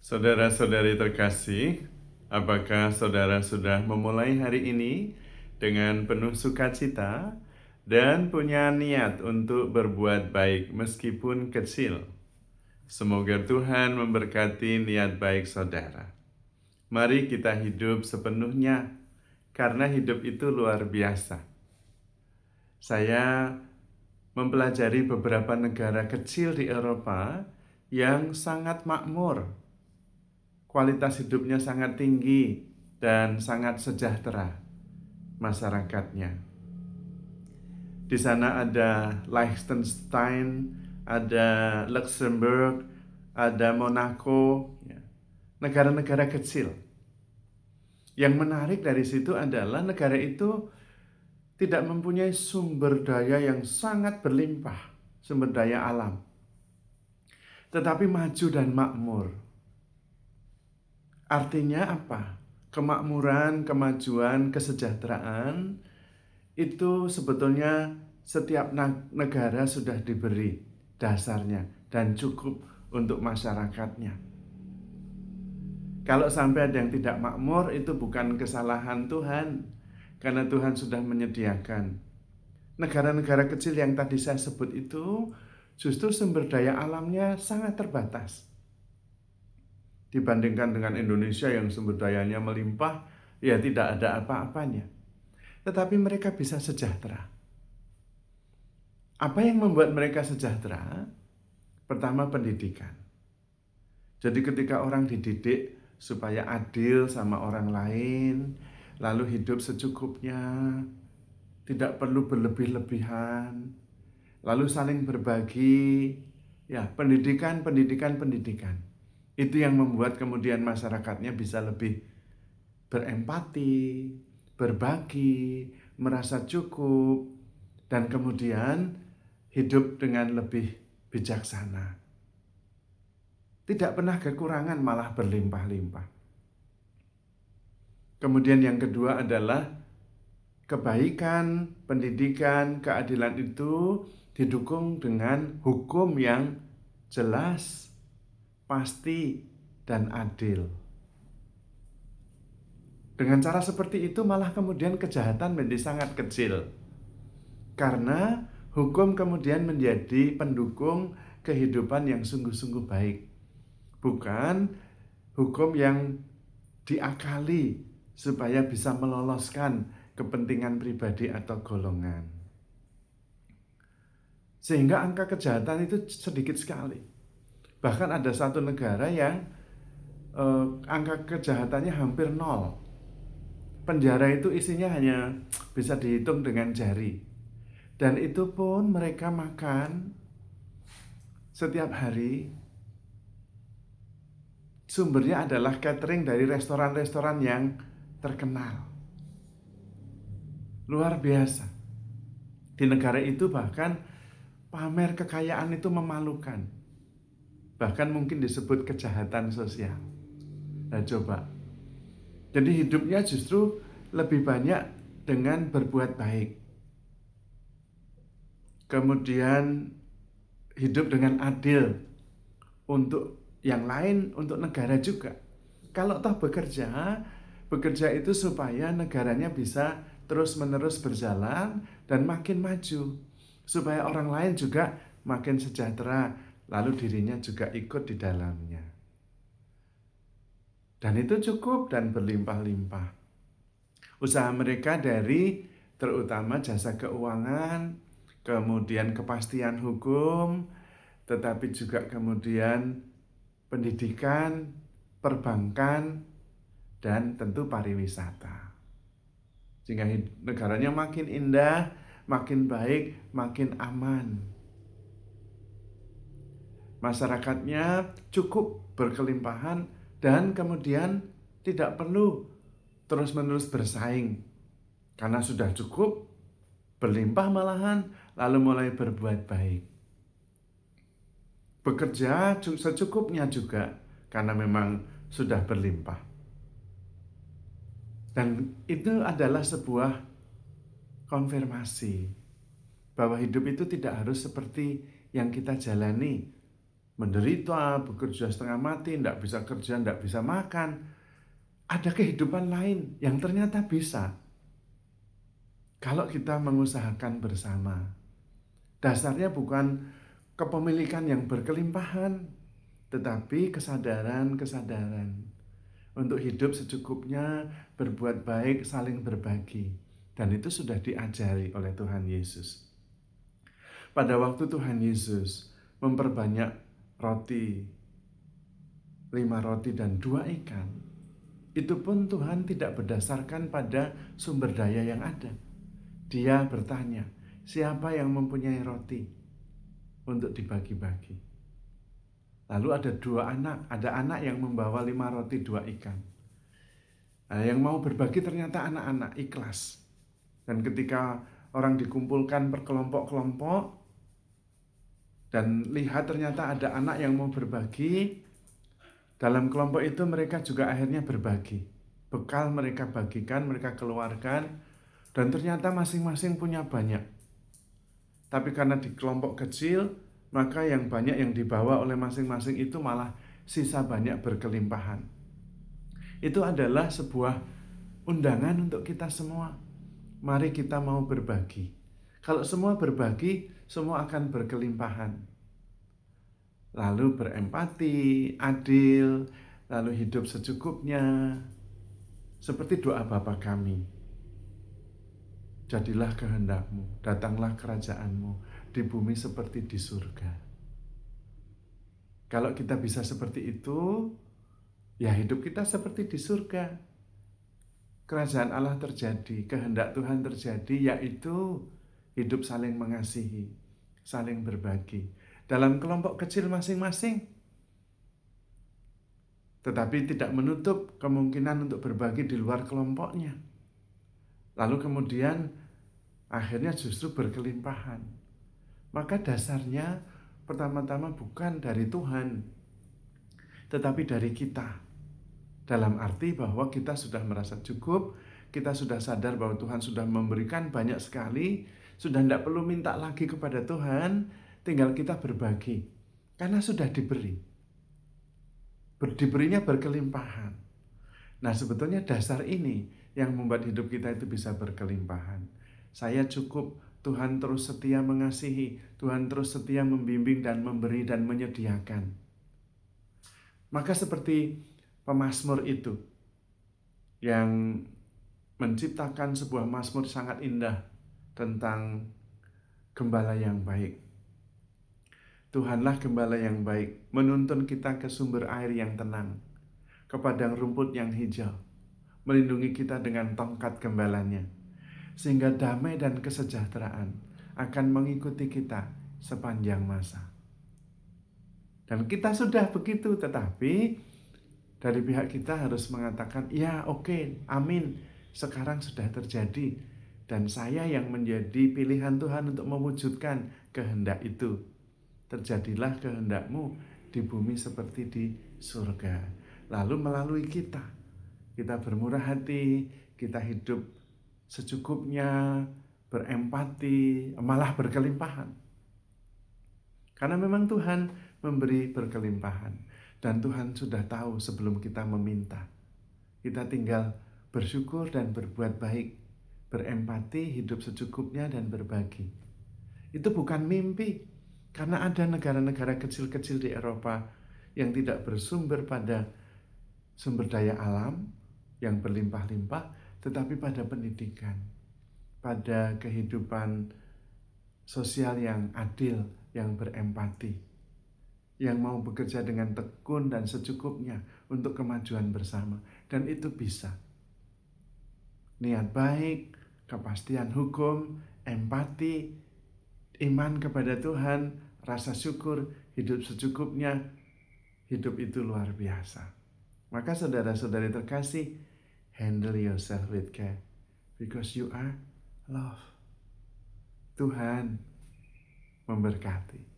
Saudara-saudari terkasih, apakah saudara sudah memulai hari ini dengan penuh sukacita dan punya niat untuk berbuat baik meskipun kecil? Semoga Tuhan memberkati niat baik saudara. Mari kita hidup sepenuhnya, karena hidup itu luar biasa. Saya mempelajari beberapa negara kecil di Eropa yang sangat makmur, kualitas hidupnya sangat tinggi dan sangat sejahtera masyarakatnya. Di sana ada Liechtenstein, ada Luxembourg, ada Monaco, negara-negara kecil. Yang menarik dari situ adalah negara itu tidak mempunyai sumber daya yang sangat berlimpah, sumber daya alam, tetapi maju dan makmur. Artinya apa? Kemakmuran, kemajuan, kesejahteraan itu sebetulnya setiap negara sudah diberi dasarnya dan cukup untuk masyarakatnya. Kalau sampai ada yang tidak makmur, itu bukan kesalahan Tuhan, karena Tuhan sudah menyediakan. Negara-negara kecil yang tadi saya sebut itu justru sumber daya alamnya sangat terbatas. Dibandingkan dengan Indonesia yang sumber dayanya melimpah, ya tidak ada apa-apanya. Tetapi mereka bisa sejahtera. Apa yang membuat mereka sejahtera? Pertama, pendidikan. Jadi ketika orang dididik supaya adil sama orang lain, lalu hidup secukupnya, tidak perlu berlebih-lebihan, lalu saling berbagi, ya pendidikan. Itu yang membuat kemudian masyarakatnya bisa lebih berempati, berbagi, merasa cukup, dan kemudian hidup dengan lebih bijaksana. Tidak pernah kekurangan, malah berlimpah-limpah. Kemudian yang kedua adalah kebaikan, pendidikan, keadilan itu didukung dengan hukum yang jelas, pasti, dan adil. Dengan cara seperti itu malah kemudian kejahatan menjadi sangat kecil. Karena hukum kemudian menjadi pendukung kehidupan yang sungguh-sungguh baik. Bukan hukum yang diakali supaya bisa meloloskan kepentingan pribadi atau golongan. Sehingga angka kejahatan itu sedikit sekali. Bahkan ada satu negara yang angka kejahatannya hampir nol. Penjara itu isinya hanya bisa dihitung dengan jari. Dan itu pun mereka makan setiap hari. Sumbernya adalah catering dari restoran-restoran yang terkenal. Luar biasa. Di negara itu bahkan pamer kekayaan itu memalukan. Bahkan mungkin disebut kejahatan sosial. Nah coba. Jadi hidupnya justru lebih banyak dengan berbuat baik. Kemudian hidup dengan adil untuk yang lain, untuk negara juga. Kalau toh bekerja itu supaya negaranya bisa terus-menerus berjalan dan makin maju. Supaya orang lain juga makin sejahtera, lalu dirinya juga ikut di dalamnya. Dan itu cukup dan berlimpah-limpah. Usaha mereka dari terutama jasa keuangan, kemudian kepastian hukum, tetapi juga kemudian pendidikan, perbankan, dan tentu pariwisata. Sehingga negaranya makin indah, makin baik, makin aman. Masyarakatnya cukup berkelimpahan dan kemudian tidak perlu terus-menerus bersaing. Karena sudah cukup, berlimpah malahan, lalu mulai berbuat baik. Bekerja secukupnya juga, karena memang sudah berlimpah. Dan itu adalah sebuah konfirmasi bahwa hidup itu tidak harus seperti yang kita jalani menderita, bekerja setengah mati, tidak bisa kerja, tidak bisa makan. Ada kehidupan lain yang ternyata bisa kalau kita mengusahakan bersama. Dasarnya bukan kepemilikan yang berkelimpahan, tetapi kesadaran-kesadaran untuk hidup secukupnya, berbuat baik, saling berbagi. Dan itu sudah diajari oleh Tuhan Yesus. Pada waktu Tuhan Yesus memperbanyak roti, 5 roti dan 2 ikan, itu pun Tuhan tidak berdasarkan pada sumber daya yang ada. Dia bertanya, siapa yang mempunyai roti untuk dibagi-bagi? Lalu ada anak yang membawa 5 roti 2 ikan. Nah, yang mau berbagi ternyata anak-anak ikhlas. Dan ketika orang dikumpulkan berkelompok-kelompok dan lihat ternyata ada anak yang mau berbagi, dalam kelompok itu mereka juga akhirnya berbagi. Bekal mereka bagikan, mereka keluarkan, dan ternyata masing-masing punya banyak. Tapi karena di kelompok kecil, maka yang banyak yang dibawa oleh masing-masing itu malah sisa banyak berkelimpahan. Itu adalah sebuah undangan untuk kita semua. Mari kita mau berbagi. Kalau semua berbagi, semua akan berkelimpahan. Lalu berempati, adil, lalu hidup secukupnya. Seperti doa Bapa kami. Jadilah kehendak-Mu, datanglah kerajaan-Mu di bumi seperti di surga. Kalau kita bisa seperti itu, ya hidup kita seperti di surga. Kerajaan Allah terjadi, kehendak Tuhan terjadi, yaitu hidup saling mengasihi, saling berbagi. Dalam kelompok kecil masing-masing, tetapi tidak menutup kemungkinan untuk berbagi di luar kelompoknya. Lalu kemudian akhirnya justru berkelimpahan. Maka dasarnya pertama-tama bukan dari Tuhan, tetapi dari kita. Dalam arti bahwa kita sudah merasa cukup, kita sudah sadar bahwa Tuhan sudah memberikan banyak sekali, sudah tidak perlu minta lagi kepada Tuhan, tinggal kita berbagi. Karena sudah diberi. Diberinya berkelimpahan. Nah, sebetulnya dasar ini yang membuat hidup kita itu bisa berkelimpahan. Saya cukup, Tuhan terus setia mengasihi, Tuhan terus setia membimbing dan memberi dan menyediakan. Maka seperti pemazmur itu yang menciptakan sebuah mazmur sangat indah tentang gembala yang baik. Tuhanlah gembala yang baik, menuntun kita ke sumber air yang tenang, ke padang rumput yang hijau, melindungi kita dengan tongkat gembalanya, sehingga damai dan kesejahteraan akan mengikuti kita sepanjang masa. Dan kita sudah begitu, tetapi dari pihak kita harus mengatakan, ya oke, amin, sekarang sudah terjadi. Dan saya yang menjadi pilihan Tuhan untuk mewujudkan kehendak itu. Terjadilah kehendak-Mu di bumi seperti di surga. Lalu melalui kita bermurah hati, kita hidup secukupnya, berempati, malah berkelimpahan. Karena memang Tuhan memberi berkelimpahan. Dan Tuhan sudah tahu sebelum kita meminta. Kita tinggal bersyukur dan berbuat baik, berempati, hidup secukupnya dan berbagi. Itu bukan mimpi, karena ada negara-negara kecil-kecil di Eropa yang tidak bersumber pada sumber daya alam yang berlimpah-limpah, tetapi pada pendidikan, pada kehidupan sosial yang adil, yang berempati, yang mau bekerja dengan tekun dan secukupnya untuk kemajuan bersama. Dan itu bisa. Niat baik, kepastian hukum, empati, iman kepada Tuhan, rasa syukur, hidup secukupnya, hidup itu luar biasa. Maka saudara-saudari terkasih, handle yourself with care, because you are love. Tuhan memberkati.